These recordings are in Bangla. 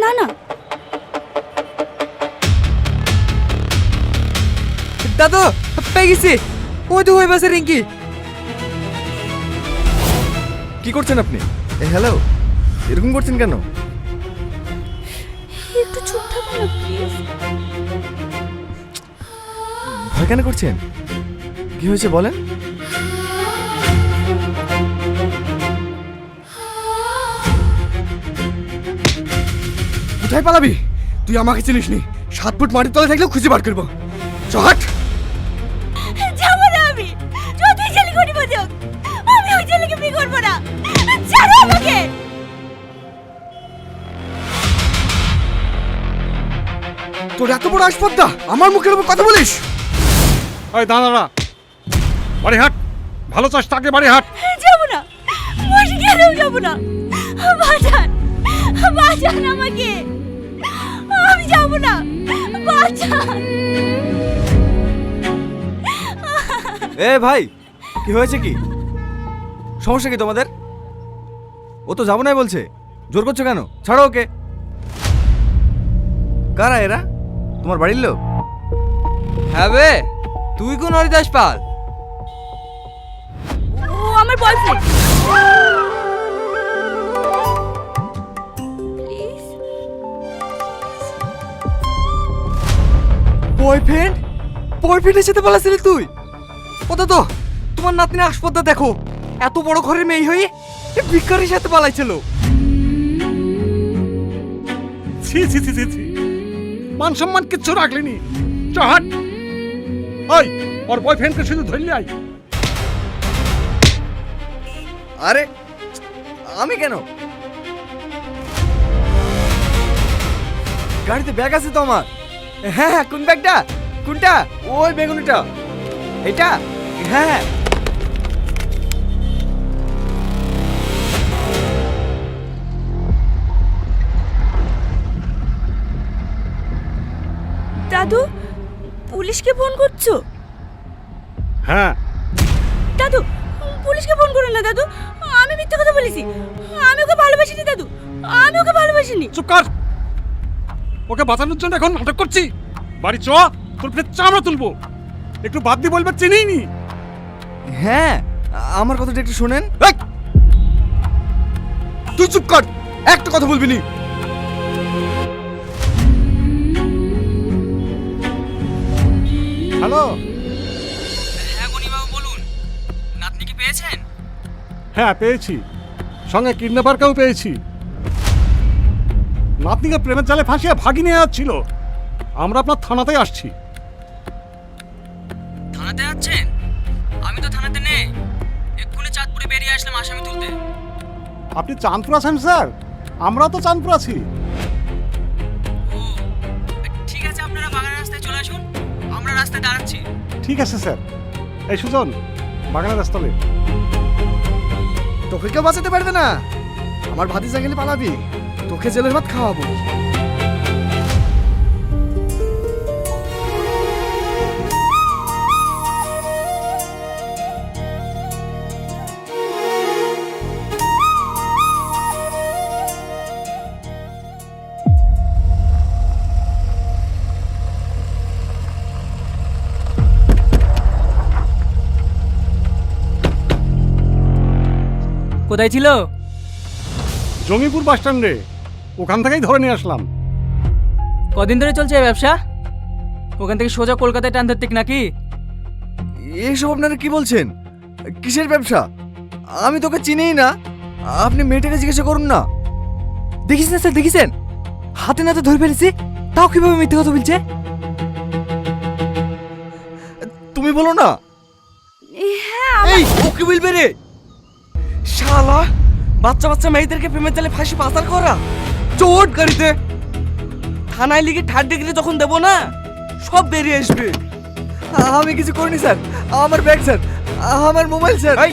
না না। দাদু পেয়ে গেছি, ওই তো হয়ে বসে রিঙ্কি। কি করছেন আপনি? হ্যালো, এরকম করছেন কেন? একটু চুপ থাকো না প্লিজ। ভয় কেন করছেন? কি হয়েছে বলেন? কোথায় পালাবি? তুই আমাকে চিনিস নি। 7 ফুট মাটির তলে থাকলেও খুঁজে বার করবো। চট যাবো না আমি, যতই ছেলে করিব যোগ, আমি ওই ছেলেকে বিয়ে করবো না। ছাড়ো আমাকে। তোর এত বড় আসপদ্দা, আমার মুখের উপর কথা বলিস? ওই দাঁড়া, বাড়ি হাট। ভালো চাস তাকে বাড়ি হাট। যাবো না, বসে গেলেও যাবো না। বাঁচান, বাঁচান আমাকে, আমি যাবো না, বাঁচান। এ ভাই, কি হয়েছে কি? সমস্যা কি তোমাদের? ও তো যাবো নাই বলছে, জোর করছো কেন? ছাড়ো ওকে। কারা এরা? তোমার বাড়ির লোক? হ্যাঁ বে, তুই কোন হরিদাস পাল? ও আমার বয়ফ্রেন্ড। প্লিজ। বয়ফ্রেন্ড? বয়ফ্রেন্ডের সাথে পালাছিলি তুই? ও তো তোমার নাতনি আসপদ্দা দেখো, এত বড় ঘরের মেয়ে হয়ে ভিক্ষারির সাথে পালাইছিল। ছি ছি ছি ছি ছি, মান সম্মান কিচ্ছু রাখলিনি। চ হাট। ওই ওর বয়ফ্রেন্ডকে শুধু ধরলি আই। আরে আমি কেন? গাড়িতে ব্যাগ আছে তো আমার। হ্যাঁ হ্যাঁ, কোন ব্যাগটা? কোনটা? ওই বেগুনিটা। এটা? হ্যাঁ হ্যাঁ। দাদু, পুলিশকে ফোন করছো? হ্যাঁ, দাদু, পুলিশকে ফোন করো না দাদু, আমি মিথ্যা কথা বলেছি। আমি ওকে ভালোবাসিনি দাদু, আমি ওকে ভালোবাসিনি। চুপ কর। ওকে বাঁচানোর জন্য এখন নাটক করছি। বাড়ি চ, তোর পেটে চামড়া তুলবো। একটু বাদ দিয়ে বলবে চিনিই নি। হ্যাঁ, আমার কথাটা একটু শোনেন। এই! তুই চুপ কর, একটা কথা বলবি নি। হ্যালো। হ্যাঁ গনিবাবু বলুন, নাতনি কি পেয়েছেন? হ্যাঁ পেয়েছি, সঙ্গে কিডন্যাপারকেও পেয়েছি। নাতনিকে প্রেমের জালে ফাঁসিয়ে ভাগি নিয়ে যাচ্ছিল। আমরা আপনার থানাতেই আসছি। থানাতে আছেন? আমি তো থানাতে নেই, এক্ষুনি চাঁদপুরে বেরিয়ে আসলাম আসামি তুলতে। আপনি চাঁদপুর আছেন স্যার? আমরাও তো চাঁদপুর আছি। ও ঠিক আছে, আপনারা বাগান রাস্তায় চলে আসুন, আমরা রাস্তায় দাঁড়াচ্ছি। ঠিক আছে স্যার। এই সুজন, বাগানের রাস্তালে। তোকে কেউ বাঁচাতে পারবে না। আমার ভাতিজা গেলে পালাবি, তোকে জেলের ভাত খাওয়াবো। কোথায় ছিল? জঙ্গিপুর বাস স্ট্যান্ডে, ওখান থেকেই ধরে নিয়ে আসলাম। কদিন ধরে চলছে এই ব্যবসা? ওখান থেকে সোজা কলকাতায় টান ধরতে নাকি? এইসব আপনারা কি বলছেন? কিসের ব্যবসা? আমি তোকে চিনিই না। আপনি মেয়েটাকে জিজ্ঞাসা করুন না। দেখিস না স্যার, দেখিছেন হাতে নাতে ধরে ফেলেছি, তাও কিভাবে মিথ্যে কথা বলছে? তুমি বলো না। হ্যাঁ, এই ওকে বলবে রে শালা, বাচ্চা বাচ্চা মেয়েদেরকে প্রেমের জালে ফাঁসি পাচার করা। চোট গাড়িতে থানায় লিখে 3rd ডিগ্রি যখন দেবো না, সব বেরিয়ে আসবে। আমি কিছু করিনি স্যার। আমার ব্যাগ স্যার, আমার মোবাইল স্যার। এই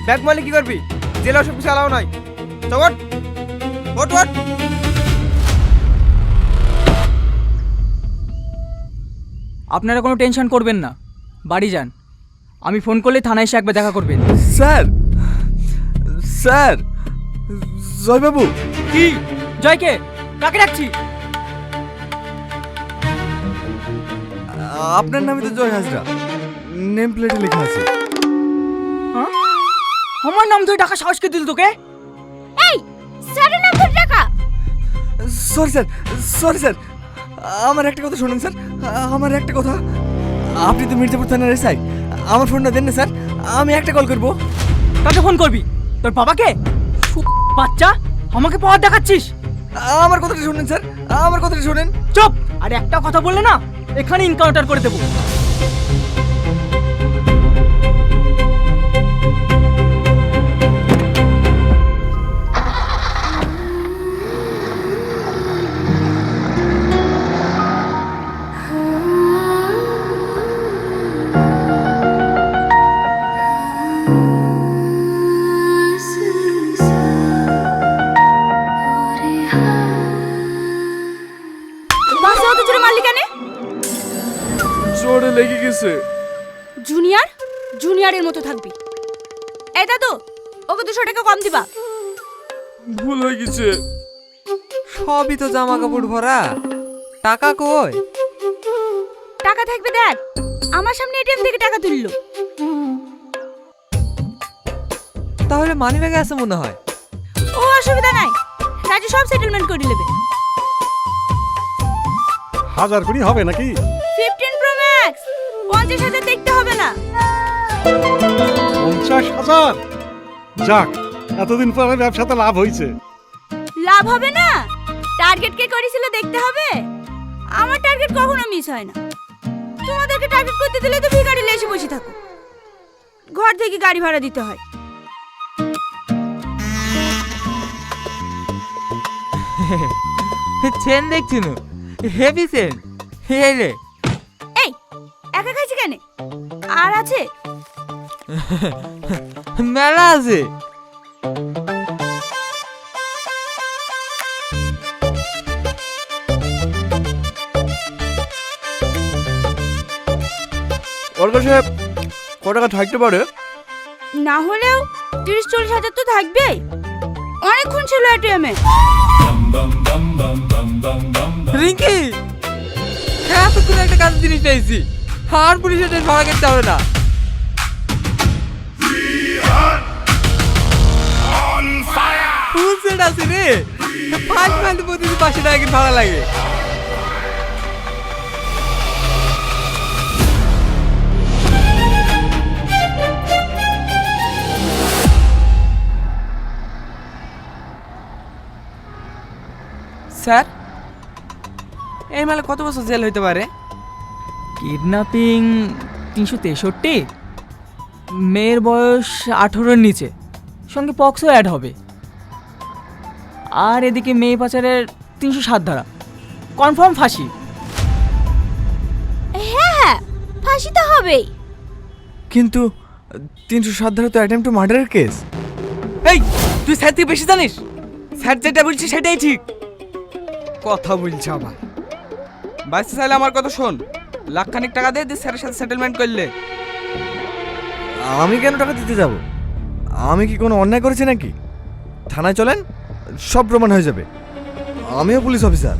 ব্যাগ মারলে কি করবি? জেলা সব কিছু আলাও নাই। চট ওট ওট। আপনারা কোনো টেনশন করবেন না, বাড়ি যান। আমি ফোন করলে থানায় এসে একবার দেখা করবেন। স্যার, স্যার, জয়বাবু। কি জয়কে? কাকে ডাকছি? আপনার নামে তো জয় হাজরা নেম প্লেটে লেখা আছে। হ্যাঁ? আমার নাম ধরে ডাকা সাহস কে দিল তোকে? এই স্যারের নাম ধরে ডাকা। সরি স্যার আমার একটা কথা শুনুন স্যার, আমার একটা কথা। আপনি তো মির্জাপুর থানার এসআই, আমার ফোনটা দেন না স্যার, আমি একটা কল করব। কাকে ফোন করবি? তোর বাবাকে? বাচ্চা, আমাকে পাওয়ার দেখাচ্ছিস? আমার কথাটা শুনুন স্যার, আমার কথাটা শুনেন। চুপ! আর একটা কথা বললে না এখানে ইনকাউন্টার করে দেবো। বাসে অত জোরে মারলি কেন? জোরে লেগে গেছে। জুনিয়রের মতো থাকবি। এই দাদু, ওকে 200 টাকা কম দিবা। ভুল হয়ে গেছে। সবই তো জামা কাপড় ভরা, টাকা কই? টাকা থাকবে দেখ, আমার সামনে এটিএম থেকে টাকা তুললো। তাহলে মানি ব্যাগে আছে মনে হয়। ও অসুবিধা নাই, রাজু সব সেটেলমেন্ট করে নেবে। 1000 কোটি হবে নাকি? 15 প্রো ম্যাক্স, 50,000 দেখতে হবে না। 50,000? যাক, এতদিন পরে ব্যবসাতে লাভ হয়েছে। লাভ হবে না? টার্গেট কে করেছিল দেখতে হবে। আমার টার্গেট কখনো মিস হয় না। তোমাদেরকে টার্গেট করতে দিলে তো ভিখারি এসে বসে থাকো, ঘর থেকে গাড়ি ভাড়া দিতে হয়। চেন দেখছি নু, হেভি চেন। এই রে, এই একা খাইছি কেন? আর আছে? মেলা আছে। ওর কাছে ক টাকা থাকতে পারে? না হলেও 30-40 হাজার তো থাকবেই। অনেকক্ষণ ছিল এটিএমে। রিঙ্কি, এতক্ষণ একটা কাজ জিনিস পেয়েছি, আর পুলিশের ট্রেন ভাড়া করতে হবে না। ফুল সেট আছে রে, 5 মাইল প্রতিদিন 500 টাকা করে ভাড়া লাগে। স্যার, এই মালে কত বছর জেল হইতে পারে? কিডন্যাপিং 363, মেয়ের বয়স 18-এর নিচে, সঙ্গে পক্সও অ্যাড হবে। আর এদিকে মেয়ে পাচারের 307 ধারা, কনফার্ম ফাঁসি। হ্যাঁ, ফাঁসি তো হবেই। কিন্তু 307 ধারা তো অ্যাটেম্প টু মার্ডারের কেস। এই, তুই স্যার থেকে বেশি জানিস? স্যার যেটা বলছি সেটাই ঠিক। কথা বলছে আবার। বাইসে চাইলে আমার কথা শোন, লাখখানিক টাকা দিয়ে স্যারের সাথে সেটেলমেন্ট করলে। আমি কেন টাকা দিতে যাব? আমি কি কোনো অন্যায় করেছি নাকি? থানায় চলেন, সব প্রমাণ হয়ে যাবে। আমিও পুলিশ অফিসার।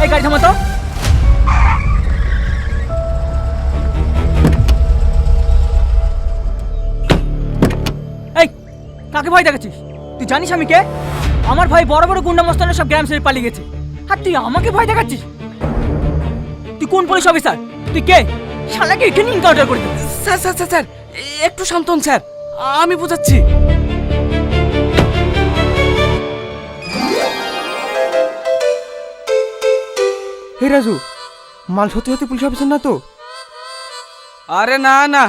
এই গাড়ি থামা তো। এই, কাকে ভয় দেখাচ্ছিস? তুই জানিস আমি কে? আমার ভাই বড় বড় গুন্ডা মস্তানের সব গ্রাম ছেড়ে পালিয়ে গেছে, আর তুই আমাকে ভয় দেখাচ্ছিস? তুই কোন পুলিশ অফিসার? তুই কে? শালাকে এখানে ইনকাউন্টার করে দে। স্যার স্যার স্যার স্যার, একটু শান্ত হন স্যার, আমি বোঝাচ্ছি। হে রাজু, মাল সত্যি সত্যি পুলিশ অফিসার না তো? আরে না না,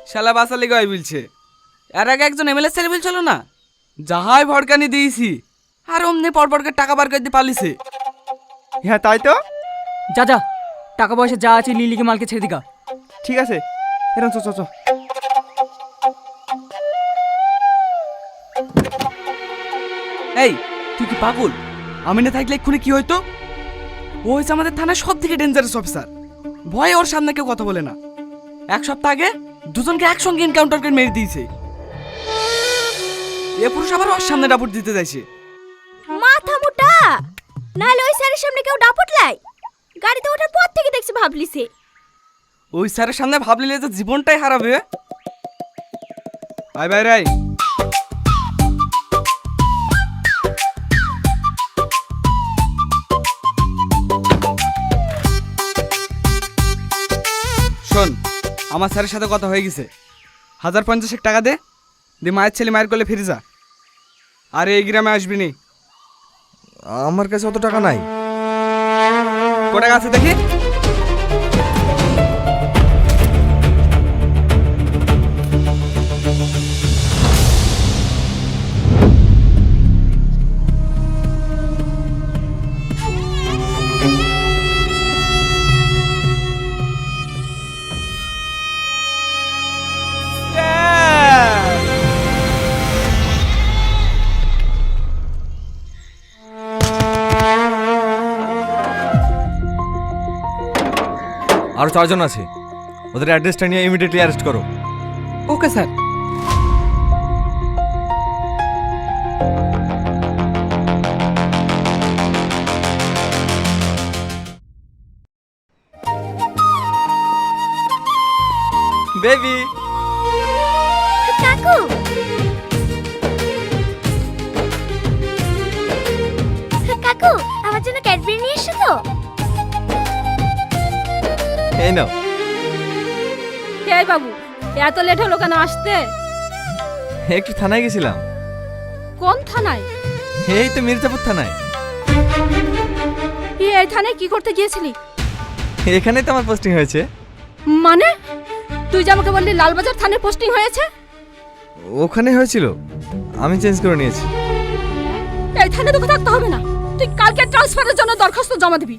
শালা বাসালি গাই বলছে। এর আগে একজন এমএলএ স্যার বলছিল না, যাহাই ভড়কানি দিয়েছি আর অমনি পরপরকে টাকা বার করে দিয়ে পালিছে। হ্যাঁ তাই তো। যা যা, টাকা পয়সা যা আছে লিলিকে মালকে ছেড়ে দিগা। ঠিক আছে, এরকম চ চ চ। এই, তুই কি পাগল? আমি না থাকলে এক্ষুনি কি হইতো? ও হয়েছে আমাদের থানার সব থেকে ডেঞ্জারাস অফিসার। ভয়ে ওর সামনে কেউ কথা বলে না। 1 সপ্তাহ আগে দুজনকে একসঙ্গে এনকাউন্টার করে মেরে দিয়েছে। এ পুরুষ আবার ওর সামনে রাপোর্ট দিতে যাইছে। মাথা মোটা নাহলে ওই স্যারের সামনে কেউ ডাপটলাই। গাড়িতে ওঠার পর থেকে দেখছি ভাবলিছে। ওই স্যারের সামনে ভাবলিলে যে জীবনটাই হারাবে। বাই বাই রাই। শোন, আমার স্যারের সাথে কথা হয়ে গেছে। 1050 টাকা দে, দিয়ে মায়ের ছেলে মায়ের কোলে ফিরে যা। আর এই গ্রামে আসবি নি। আমার কাছে অত টাকা নাই। কটা আছে দেখি। আরো 4 জন আছে, ওদের অ্যাড্রেসটা নিয়ে ইমিডিয়েটলি অ্যারেস্ট করো। Okay sir. বেবি, কাকু, কাকু আমার জন্য ক্যাডবেরি নিয়ে এসো তো। এই নাও। এই বাবু, এত লেট হলো কেন আসতে? একটু থানায় গেছিলাম। কোন থানায়? এই তো মির্জাপুর থানায়। এই থানায় কি করতে গিয়েছিলি? এখানেই তো আমার পোস্টিং হয়েছে। মানে তুই যে আমাকে বললি লালবাজার থানায় পোস্টিং হয়েছে? ওখানে হয়েছিল, আমি চেঞ্জ করে নিয়েছি। এই থানায় তোকে থাকতে হবে না, তুই কালকে ট্রান্সফারের জন্য দরখাস্ত জমা দিবি।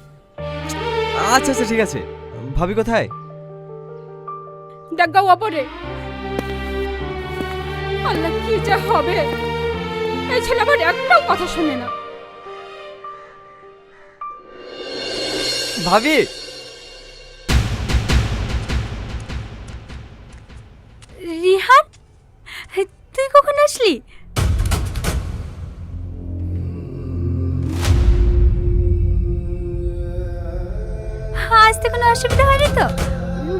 আচ্ছা আচ্ছা ঠিক আছে। ভাবি কোথায়? দেখ গা ওপরে। আল্লাহ, কি যে হবে। এই ছেলে আমার একটাও কথা শুনে না। ভাবি, রিহান, তুই কখন আসলি? আসতে কোনো অসুবিধা হয়নি তো?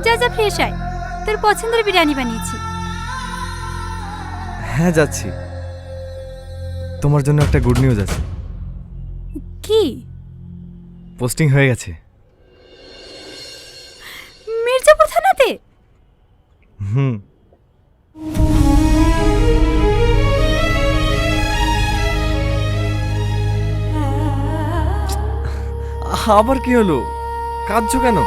যা যা ফ্রেশ হয়, তোর পছন্দের বিরিয়ানি বানিয়েছি। হ্যাঁ যাচ্ছি। তোমার জন্য একটা গুড নিউজ আছে। কি? পোস্টিং হয়ে গেছে। মির্জাপুর থানাতে? হুম। আবার কি হলো? কাঁদছো কেন?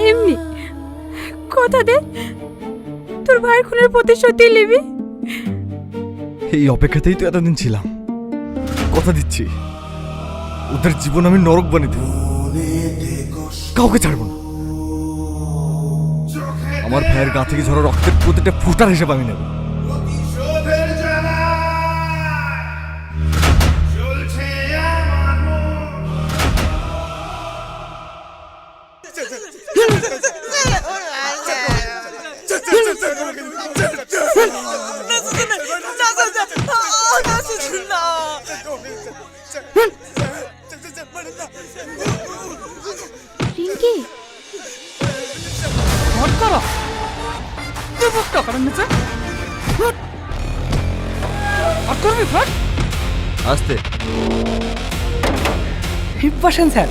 এমনি কথা দে, তোর ভাইয়ের খুনের প্রতিশোধ দিয়ে নিবি। এই অপেক্ষাতেই তো এতদিন ছিলাম। কথা দিচ্ছি, ওদের জীবন আমি নরক বানিয়ে দেব। কাউকে ছাড়বো না। আমার ভাইয়ের গা থেকে ঝরা রক্তের প্রতিটা ফুটার হিসেবে আমি নেব। রিঙ্কি, হট করো। তুই বুকটা করেন নিচে। হট করবি ফট। আস্তে। বসেন স্যার।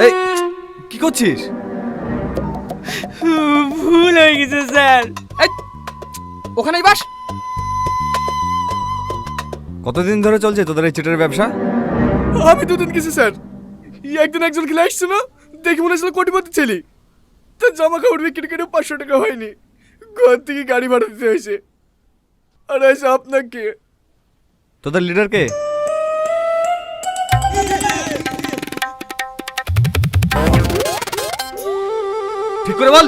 এই কি করছিস? ভুল হয়ে গেছে স্যার। ওখানেই বাস। কতদিন ধরে চলছে তোদের এই চিটের ব্যবসা? আমি দুদিন গেছি স্যার। একদিন একজন খেলে আসছে না, দেখি মনে হচ্ছিল কোটিপতি ছেলে। তার জামা কাপড় বিক্রি করে 500 টাকা হয়নি, ঘর থেকে গাড়ি ভাড়া দিতে হয়েছে। আর এসে আপনাকে। তোদের লিডার কে? ঠিক করে বল।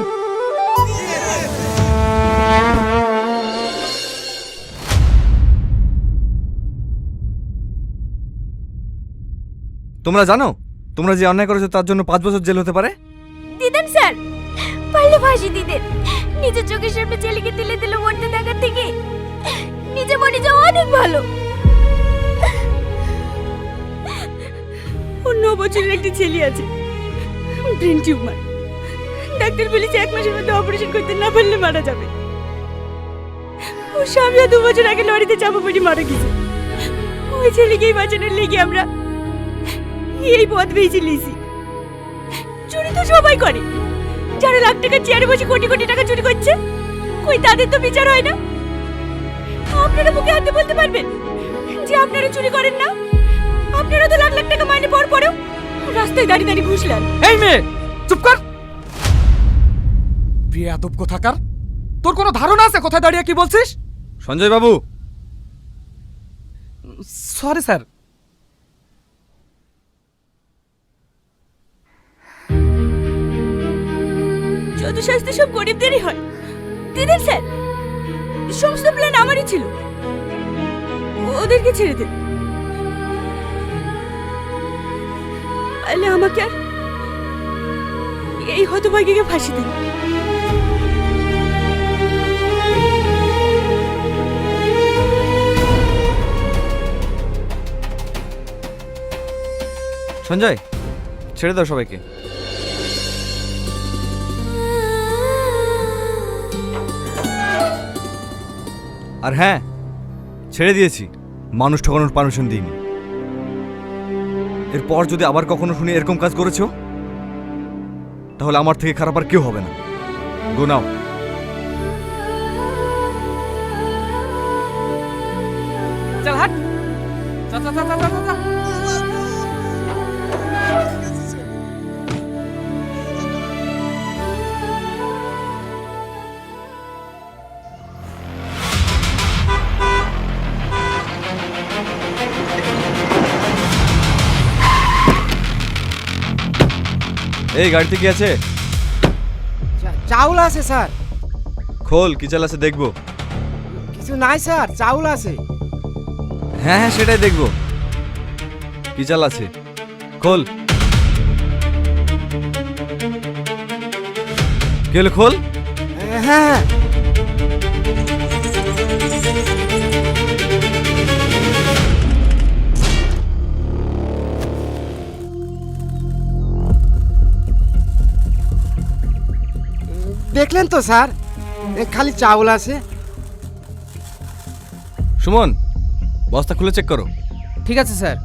তোমরা জানো তোমরা যে অন্যায় করেছো তার জন্য 5 বছর জেল হতে পারে? দিদেন স্যার, পারলে ফাঁসি দিতেন। নিজের চোখের সামনে ছেলেকে তুলে দিলে মরতে দেখার থেকে নিজে মরে যাওয়া অনেক ভালো। ওর 9 বছরের একটি ছেলে আছে, ব্রেন টিউমার। ডাক্তার বলেছে 1 মাসের মধ্যে অপারেশন করতে না পারলে মারা যাবে। ওর স্বামীও 2 বছর আগে লরিতে চাপা পড়ে মারা গেছে। ওই ছেলেকেই বাঁচানোর লেগে আমরা এই পথ বেছে নিয়েছি। চুরি তো সবাই করে, যারা লাখ টাকার চেয়ারে বসে কোটি কোটি টাকা চুরি করছে, কই তাদের তো বিচার হয় না। আপনারা মুখে হাতে বলতে পারবেন যে আপনারা চুরি করেন না? আপনারা তো লাখ লাখ টাকা মাইনে পাওয়ার পরেও রাস্তায় দাঁড়িয়ে দাঁড়িয়ে ঘুষ নেন। এই মেয়ে চুপ কর। বেয়াদব কোথাকার, তোর কোনো ধারণা আছে কোথায় দাঁড়িয়ে কি বলছিস? সঞ্জয় বাবু, সরি স্যার। যত শাস্তি সব গরিবদেরই হয়। দিদিন স্যার, সমস্ত প্ল্যান আমারই ছিল, ওদেরকে ছেড়ে দিন। তাহলে আমাকে আর এই হতভাগীকে ফাঁসি দিন। সঞ্জয় ছেড়ে দাও সবাইকে। আর হ্যাঁ, ছেড়ে দিয়েছি, মানুষ ঠকানোর পারমিশন দিইনি। এরপর যদি আবার কখনো শুনি এরকম কাজ করেছো, তাহলে আমার থেকে খারাপ আর কেউ হবে না। গো নাও। চল হাট, চল চল চল চল চল। এই গাড়িতে কি আছে? চাউল আছে স্যার। খোল, কি চাল আছে দেখবো। কিছু নাই স্যার, চাউল আছে। হ্যাঁ হ্যাঁ, সেটাই দেখবো। কি চাল আছে খোল। কি হলো, খোল। হ্যাঁ হ্যাঁ। দেখলেন তো স্যার, খালি চাউল আছে। সুমন, বস্তা খুলে চেক করো। ঠিক আছে স্যার।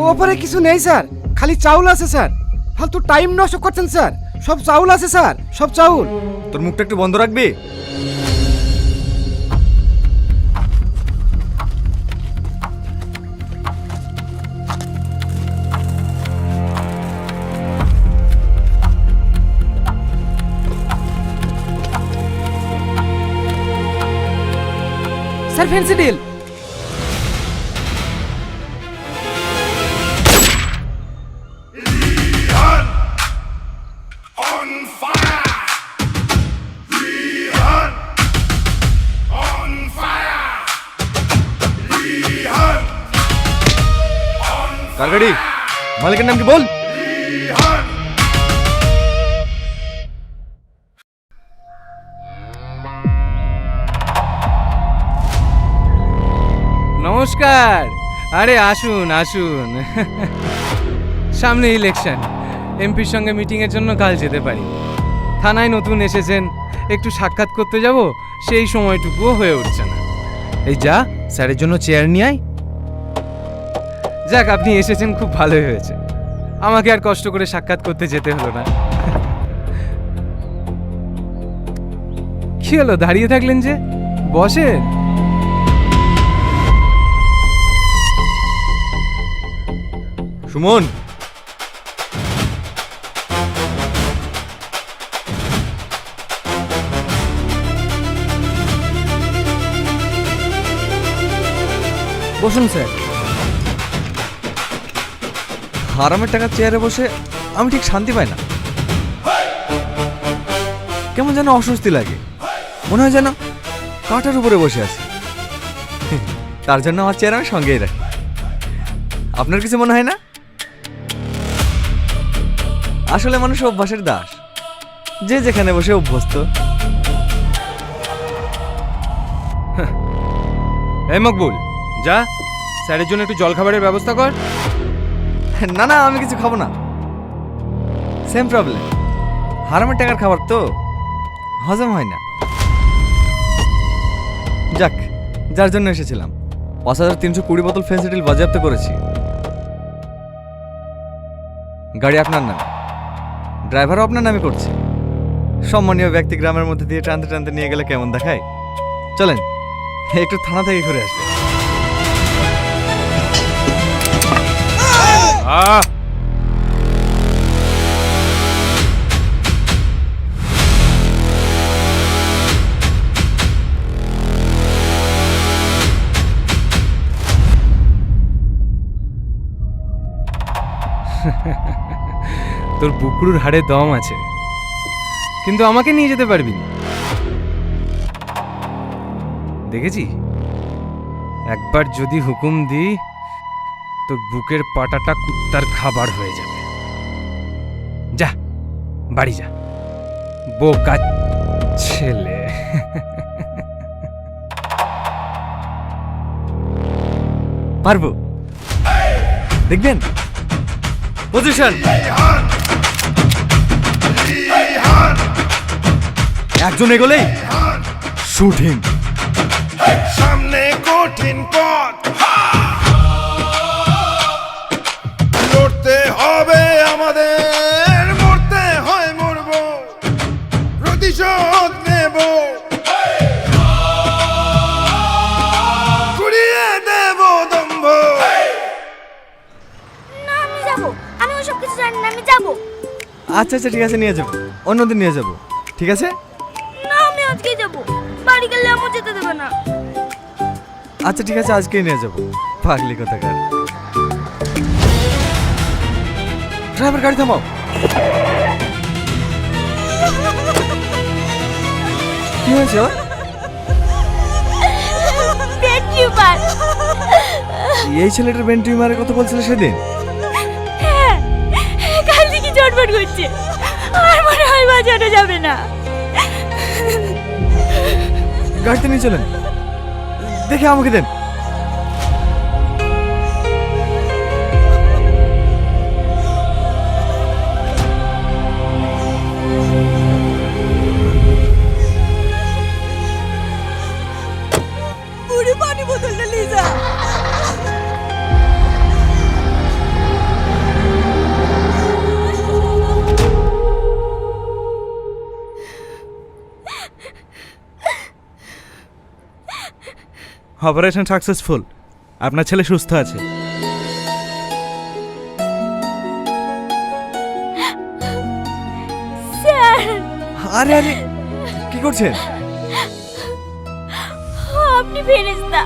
ওপরে কিছু নেই স্যার, খালি চাউল আছে স্যার। ফালতু টাইম নষ্ট করছেন স্যার, সব চাউল আছে স্যার, সব চাউল। তোর মুখটা একটু বন্ধ রাখবি? Sir fancy deal. কার গাড়ি? মালিকের নাম কি বল। নমস্কার। আরে আসুন আসুন। সামনে ইলেকশন, এমপির সঙ্গে মিটিংয়ের জন্য কাল যেতে পারি। থানায় নতুন এসেছেন, একটু সাক্ষাৎ করতে যাব, সেই সময়টুকুও হয়ে উঠছে না। এই যা, স্যারের জন্য চেয়ার নিয়ে আয়। যাক, আপনি এসেছেন, খুব ভালোই হয়েছে। আমাকে আর কষ্ট করে সাক্ষাৎ করতে যেতে হলো না। কি হলো, দাঁড়িয়ে থাকলেন যে? বসেন। সুমন, বসুন স্যার। হারামের টাকা চেয়ারে বসে আমি ঠিক শান্তি পাই না। কেমন যেন অস্বস্তি লাগে, মনে হয় যেন কাঁটার উপরে বসে আছি। তার জন্য আমার চেয়ার আমি সঙ্গেই রাখি। আপনার কিছু মনে হয় না? আসলে মানুষ অভ্যাসের দাস, যে যেখানে বসে অভ্যস্ত। এই মকবুল, যা স্যারের জন্য একটু জলখাবারের ব্যবস্থা কর। না না, আমি কিছু খাবো না। সেম প্রবলেম, হারামের টাকার খাবার তো হজম হয় না। যাক, যার জন্য এসেছিলাম ৫,৩২০ বোতল ফেন্সিডিল বাজেয়াপ্ত করেছি। গাড়ি আপনার নামে, ড্রাইভারও আপনার নামে করছে। সম্মানীয় ব্যক্তি গ্রামের মধ্যে দিয়ে টানতে টানতে নিয়ে গেলে কেমন দেখায়? চলেন একটু থানা থেকে ঘুরে আসবে। তোর বুকরুর হাড়ে দম আছে, কিন্তু আমাকে নিয়ে যেতে পারবি না। দেখেছি, একবার যদি হুকুম দিই তোর বুকের পাটাটা কুত্তার খাবার হয়ে যাবে। যা বাড়ি যা, বোকা ছেলে। পারবো, দেখবেন। পজিশন, একজন এগোলেই শুটিং। সামনে কঠিন পথ, লড়তে হবে আমাদের, মরতে হয় মরব, প্রতিশোধ নেব, কুড়িয়ে দেব দম্ভ। না আমি যাবো, আমি ওসব কিছু জানি না, আমি যাবো। আচ্ছা আচ্ছা, ঠিক আছে, নিয়ে যাবো, অন্যদিন নিয়ে যাবো, ঠিক আছে? না আমি আজকেই যাবো, বাড়ি গেলে আমার যেতে দেবে না। আচ্ছা ঠিক আছে, আজকেই নিয়ে যাবো। পাগলি কোথাকার। ড্রাইভার, গাড়ি থামাও। কি হয়েছে ওর? পেট টিউমার। এই ছেলেটার ব্রেন টিউমারের কথা বলছিল সেদিন। হ্যাঁ, কাল থেকে চটপট করছে, আর মনে হয় বাঁচানো যাবে না। গাড়িতে নিয়ে চলেন, দেখে আমাকে দেন। পুরো পানি বোতলটা নিয়ে যা। অপারেশন সাকসেসফুল, আপনার ছেলে সুস্থ আছে। স্যার, আরে আরে, কি করছেন? আপনি ফেরেশতা,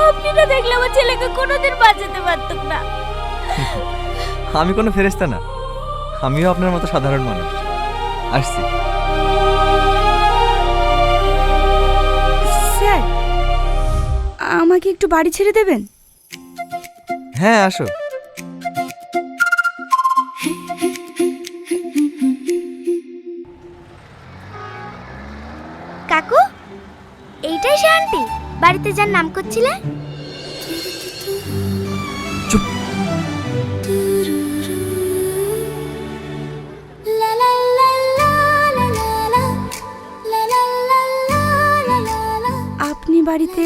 আপনি না দেখলে আমার ছেলেকে কোনোদিন বাঁচাতে পারতাম না। আমি কোনো ফেরেশতা না, আমিও আপনার মতো সাধারণ মানুষ। আসছি। স্যার, আমাকে একটু বাড়ি ছেড়ে দেবেন? হ্যাঁ, আসো। কাকু, এইটাই সে আন্টি বাড়িতে যার নাম করছিলে? চুপ। আপনি বাড়িতে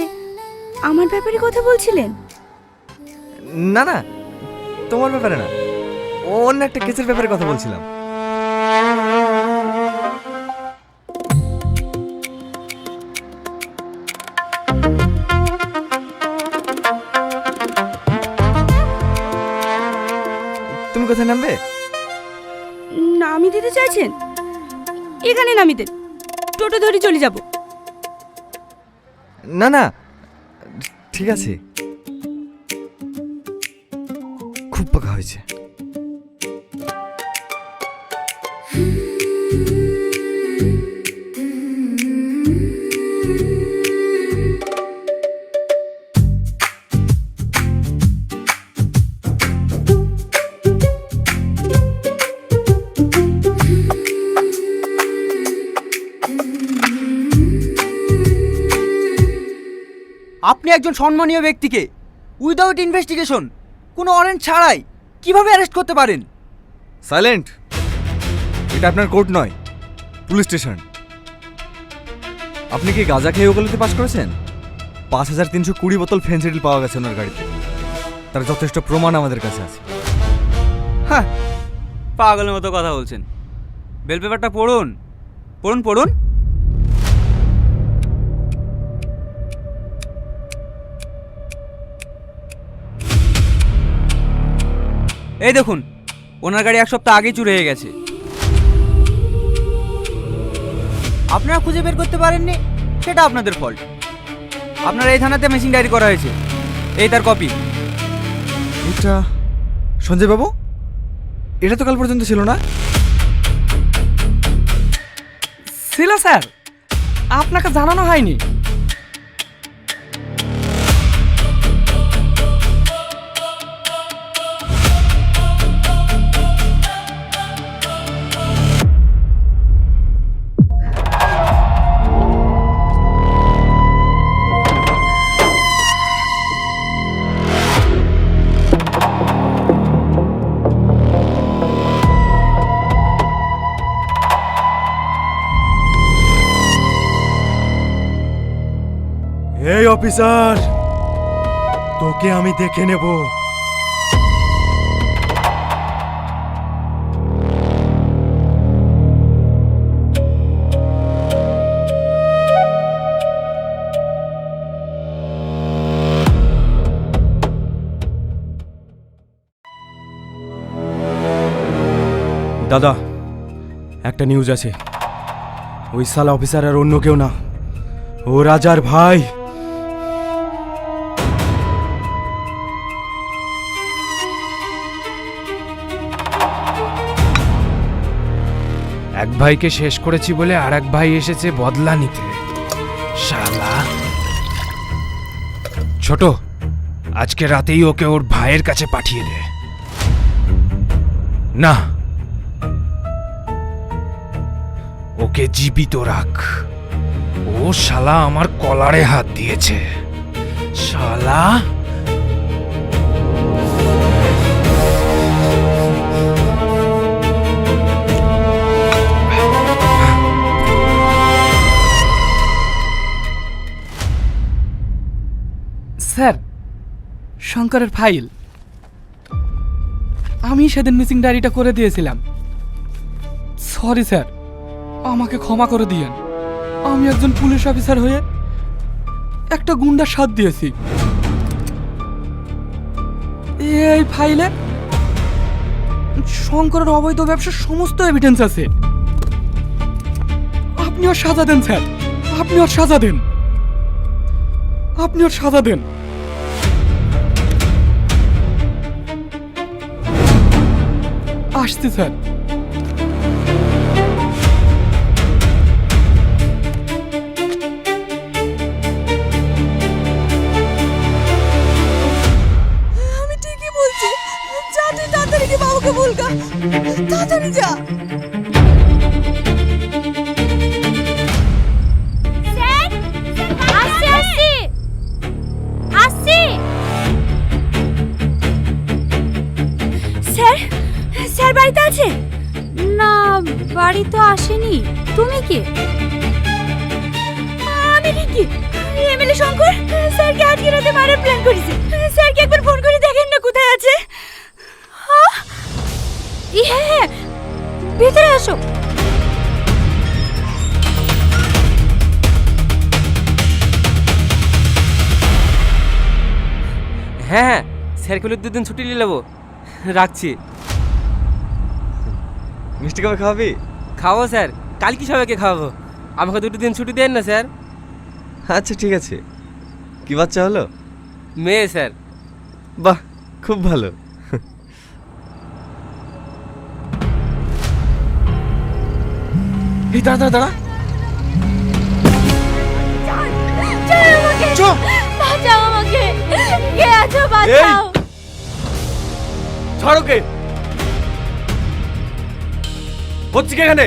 আমার ব্যাপারে কথা বলছিলেন? না না, তোমার ব্যাপারে না, অন্য একটা কেসের ব্যাপারে কথা বলছিলাম। তুমি কোথায় নামবে? নামিয়ে দিতে চাইছেন? এখানে নামিয়ে দেন, টোটো ধরে চলে যাব। না না, ঠিক আছে, খুব পাকা হয়েছে। আপনি একজন সম্মানীয় ব্যক্তিকে উইদাউট ইনভেস্টিগেশন কোনো ওয়ারেন্ট ছাড়াই কিভাবে অ্যারেস্ট করতে পারেন? সাইলেন্ট। এটা আপনার কোর্ট নয়, পুলিশ স্টেশন। আপনি কি গাঁজা খেয়ে ওকালতি পাস করেছেন? 5320 বোতল ফেন্সিডিল পাওয়া গেছে ওনার গাড়িতে। তার যথেষ্ট প্রমাণ আমাদের কাছে আছে। হ্যাঁ, পাগলের মতো কথা বলছেন। বেল পেপারটা পড়ুন, পড়ুন পড়ুন। এই দেখুন, ওনার গাড়ি 1 সপ্তাহ আগেই চুরি হয়ে গেছে। আপনারা খুঁজে বের করতে পারেননি, সেটা আপনাদের ফল্ট। আপনার এই থানাতে মিসিং ডায়েরি করা হয়েছে, এই তার কপি। এটা সঞ্জয় বাবু, এটা তো কাল পর্যন্ত ছিল না। ছিল স্যার, আপনাকে জানানো হয়নি। এই অফিসার, তোকে আমি দেখে নেব। দাদা, একটা নিউজ আছে। ওই সালা অফিসার আর অন্য কেউ না, ও রাজার ভাই। এক ভাইকে শেষ করেছি বলে আর এক ভাই এসেছে বদলা নিতে। শালা ছোট, আজকে রাতেই ওকে ওর ভাইয়ের কাছে পাঠিয়ে দে। না, ওকে জীবিত রাখ। ও শালা আমার কলারে হাত দিয়েছে। শালা স্যার, শঙ্করের ফাইল। আমি সেদিন মিসিং ডায়েরিটা করে দিয়েছিলাম। সরি স্যার, আমাকে ক্ষমা করে দিয়েন। আমি একজন পুলিশ অফিসার হয়ে একটা গুন্ডার সাথ দিয়েছি। এই ফাইলে শঙ্করের অবৈধ ব্যবসার সমস্ত এভিডেন্স আছে। আপনি ওর সাজা দেন স্যার, আপনি ওর সাজা দেন, আপনি ওর সাজা দেন। আসছি স্যার। আমি ঠিকই বলছি, যা তুই তাড়াতাড়ি গিয়ে বাবুকে বলগা, তাড়াতাড়ি যা। স্যার, আসছি আসছি আসছি। স্যার, স্যার বাড়িতে আছে? না, বাড়ি তো আসেনি। তুমি কে? আমি রিকি, এমএলএ শঙ্কর। স্যারকে আজকে রাতে মারার প্ল্যান করেছে। স্যারকে একবার ফোন করে দেখেন না কোথায় আছে। হ্যাঁ হ্যাঁ, ভিতরে আসো। হ্যাঁ, স্যারগুলো 2 দিন ছুটি নিয়ে নেবো। রাখছি। মিষ্টি কবে খাওয়াবি? খাবো স্যার, কাল কি সবাইকে খাওয়াবো। আমাকে 2 দিন ছুটি দেন না স্যার। আচ্ছা ঠিক আছে। কি বাচ্চা হলো? মেয়ে স্যার। বাহ, খুব ভালো। এই দাঁড়া দাঁড়া, বাঁচাও আমাকে, কে আছো বাঁচাও। ছাড়ো কে হচ্ছে কি এখানে?